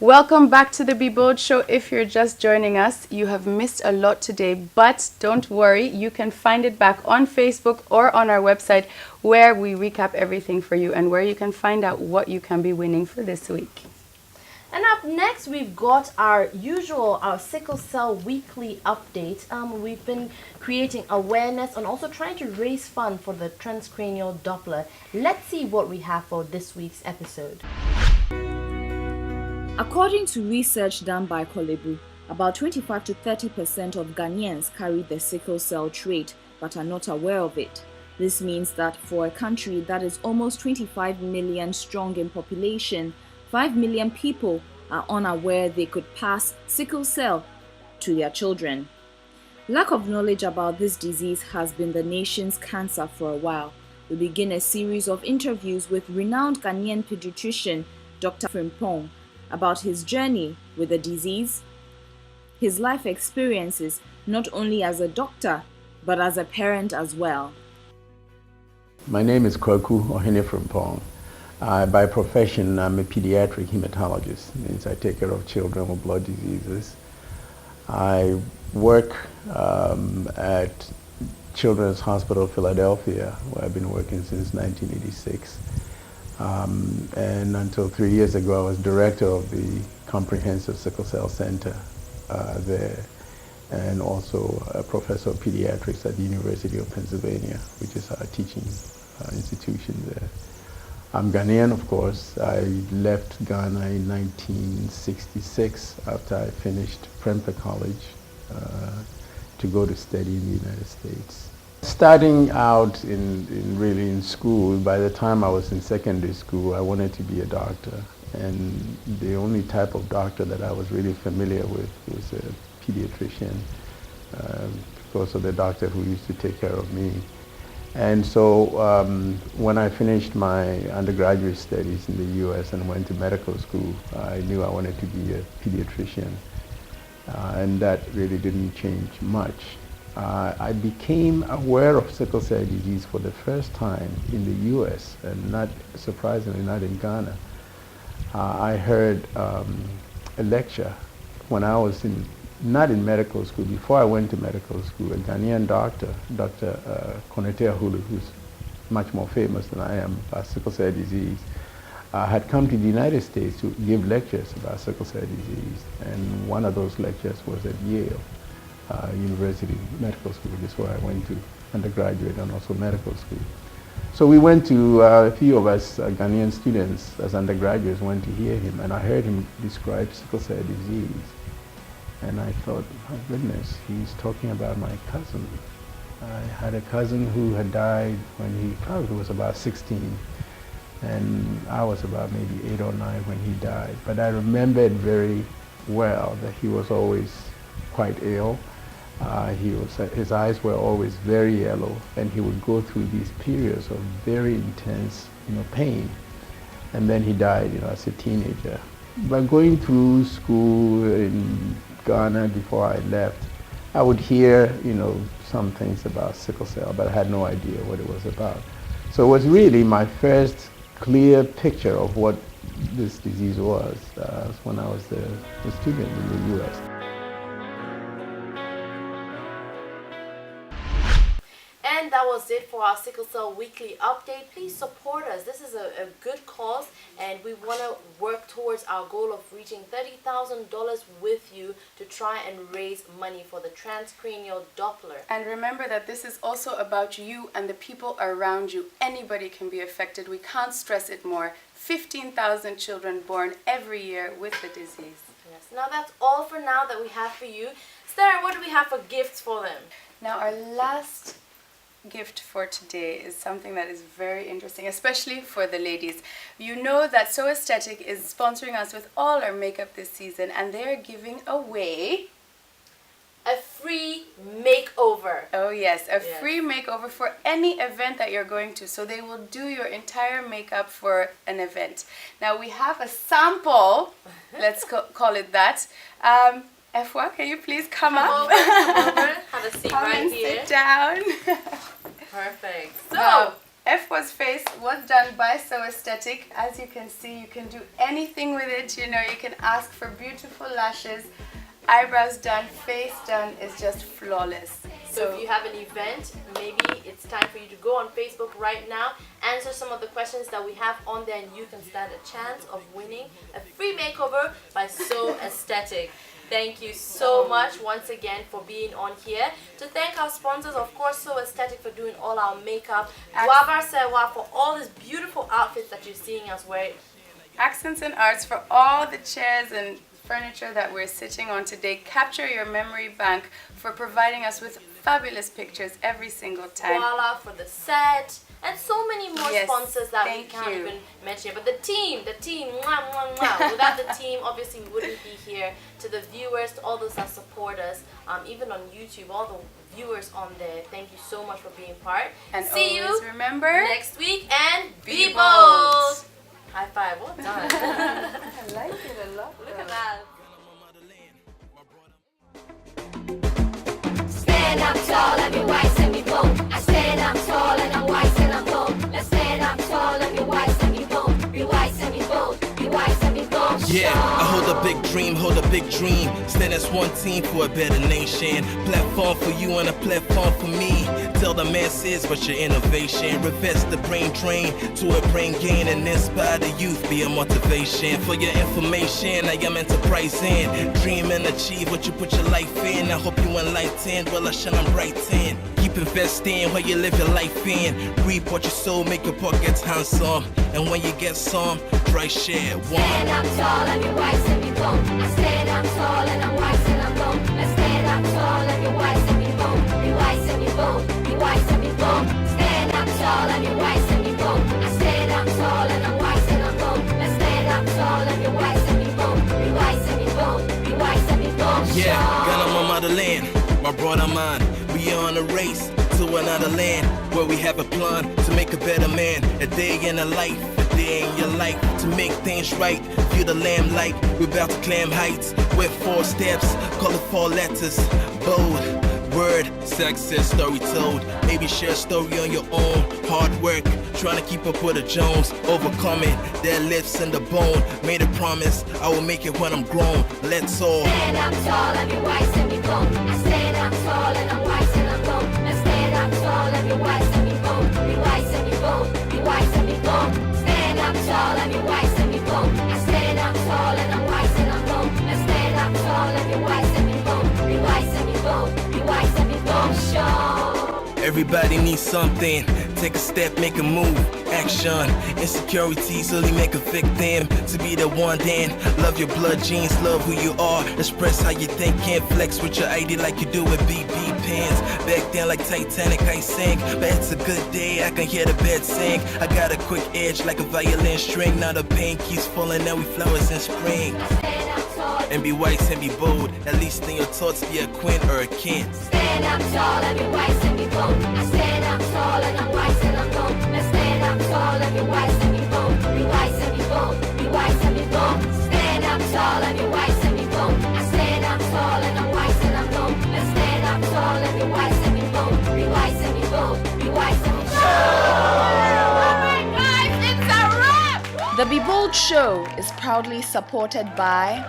Welcome back to the Be Bold Show. If you're just joining us, you have missed a lot today, but don't worry, you can find it back on Facebook or on our website where we recap everything for you and where you can find out what you can be winning for this week. And up next, we've got our sickle cell weekly update. We've been creating awareness and also trying to raise funds for the transcranial Doppler. Let's see what we have for this week's episode. According to research done by Kolebu, about 25 to 30% of Ghanaians carry the sickle cell trait but are not aware of it. This means that for a country that is almost 25 million strong in population, 5 million people are unaware they could pass sickle cell to their children. Lack of knowledge about this disease has been the nation's cancer for a while. We begin a series of interviews with renowned Ghanaian pediatrician Dr. Frimpong about his journey with the disease, his life experiences not only as a doctor but as a parent as well. My name is Kwaku Ohene Frimpong. By profession, I'm a pediatric hematologist. It means I take care of children with blood diseases. I work at Children's Hospital Philadelphia, where I've been working since 1986. And until 3 years ago, I was director of the Comprehensive Sickle Cell Center there, and also a professor of pediatrics at the University of Pennsylvania, which is our teaching institution there. I'm Ghanaian, of course. I left Ghana in 1966 after I finished Prempeh College to go to study in the United States. Starting out in school, by the time I was in secondary school, I wanted to be a doctor. And the only type of doctor that I was really familiar with was a pediatrician, because of the doctor who used to take care of me. And so when I finished my undergraduate studies in the US and went to medical school, I knew I wanted to be a pediatrician. And that really didn't change much. I became aware of sickle cell disease for the first time in the US, and not surprisingly, not in Ghana. I heard a lecture when I was not in medical school. Before I went to medical school, a Ghanaian doctor, Dr. Konetea Hulu, who's much more famous than I am about sickle cell disease, had come to the United States to give lectures about sickle cell disease. And one of those lectures was at Yale University Medical School, which is where I went to undergraduate and also medical school. So we went to, a few of us Ghanaian students as undergraduates went to hear him, and I heard him describe sickle cell disease. And I thought, my goodness, he's talking about my cousin. I had a cousin who had died when he probably was about 16, and I was about maybe 8 or 9 when he died. But I remembered very well that he was always quite ill. His eyes were always very yellow, and he would go through these periods of very intense, pain. And then he died, as a teenager. But going through school in Ghana before I left, I would hear, some things about sickle cell, but I had no idea what it was about. So it was really my first clear picture of what this disease was when I was a student in the U.S. And that was it for our Sickle Cell Weekly Update. Please support us. This is a good cause, and we want to work towards our goal of reaching $30,000 with you to try and raise money for the transcranial Doppler. And remember that this is also about you and the people around you. Anybody can be affected. We can't stress it more. 15,000 children born every year with the disease. Yes. Now that's all for now that we have for you. Sarah, what do we have for gifts for them? Now our last gift for today is something that is very interesting, especially for the ladies. You know that So Aesthetic is sponsoring us with all our makeup this season, and they're giving away a free makeover. Oh yes, free makeover for any event that you're going to. So they will do your entire makeup for an event. Now we have a sample, let's call it that. Efwa, can you please come up? Come over, have a seat Come right and here. Sit down. Perfect. So, now, F4's face was done by So Aesthetic. As you can see, you can do anything with it. You know, you can ask for beautiful lashes, eyebrows done, face done is just flawless. So if you have an event, maybe it's time for you to go on Facebook right now, answer some of the questions that we have on there, and you can stand a chance of winning a free makeover by So Aesthetic. Thank you so much once again for being on here. To thank our sponsors, of course, So Aesthetic for doing all our makeup, Guava Sewa for all these beautiful outfits that you're seeing us wear. Accents and Arts for all the chairs and furniture that we're sitting on today. Capture Your Memory Bank for providing us with fabulous pictures every single time. Voila for the set, and so many more sponsors that we can't even mention. But the team, mwah, mwah, mwah. Without the team, obviously we wouldn't be here. To the viewers, to all those that support us, even on YouTube, all the viewers on there, thank you so much for being part. And see you remember next week, and be bold. High five, well done. I like it a lot. Look at that. Stand up tall and be wise and be bold. I stand up tall and I'm wise and I'm bold. Let's stand up tall and be wise and be bold. Be wise and be bold. Be wise and be bold. Yeah, I hold a big dream, Stand as one team for a better nation. Platform for you and a platform for me. Tell the masses what's your innovation. Revest the brain drain to a brain gain and inspire the youth. Be a motivation. For your information, I am enterprising. Dream and achieve what you put your life in. I hope you enlightened, well I shine I'm bright in. Keep investing where you live your life in. Reap what you sow, make your pockets handsome. And when you get some, try share one. Stand up tall and be wise and be bold. I stand up tall and I'm wise and I'm bold. Let's stand up tall and be wise and be bold. Be wise and be bold. Be wise and be bold. Stand up tall and be wise and be bold. I stand up tall and I'm wise and I'm bold. Let's stand up tall and be wise and be bold. Be wise and be bold. Be wise and be bold. Yeah, Ghana, my motherland, my brother man. We are on a race to another land where we have a plan to make a better man. A day in a life, a day in your life to make things right. View the lamplight, we're about to climb heights. With 4 steps, call it 4 letters. Bold, word, success story told. Maybe share a story on your own. Hard work, trying to keep up with the Jones. Overcome it, deadlifts in the bone. Made a promise, I will make it when I'm grown. Let's all stand up tall and be wise and be bold. I stand up tall and I'm wise and I'm bold. Let's stand up tall and be wise and be bold. Be wise and be bold. Be wise and be bold. Stand up tall and be wise and be bold. I stand up tall and I'm wise and I'm bold. Let's stand up tall and be wise and be bold. Be wise and be bold. Be wise and be bold. Show. everybody needs something. Take a step, make a move, action. Insecurities only make a victim. To be the one then, love your blood genes, love who you are. Express how you think, can't flex with your ID like you do with BB pins. Back then like Titanic, I sink. But it's a good day, I can hear the bed sing. I got a quick edge like a violin string. Now the pain keeps falling, now we flowers in spring. And be wise and be bold. At least in your thoughts be a queen or a king. Stand up tall and be wise and be bold. I stand up tall and I'm wise and I'm bold. Let's stand up tall and be wise and be bold. Be wise and be bold. Be wise and be bold. Stand up tall and be wise and be bold. I stand up tall and I'm wise and I'm bold. Let's stand up tall and be wise and be bold. Be wise and be bold. Be wise and be bold. Alright guys, it's a wrap! The Be Bold Show is proudly supported by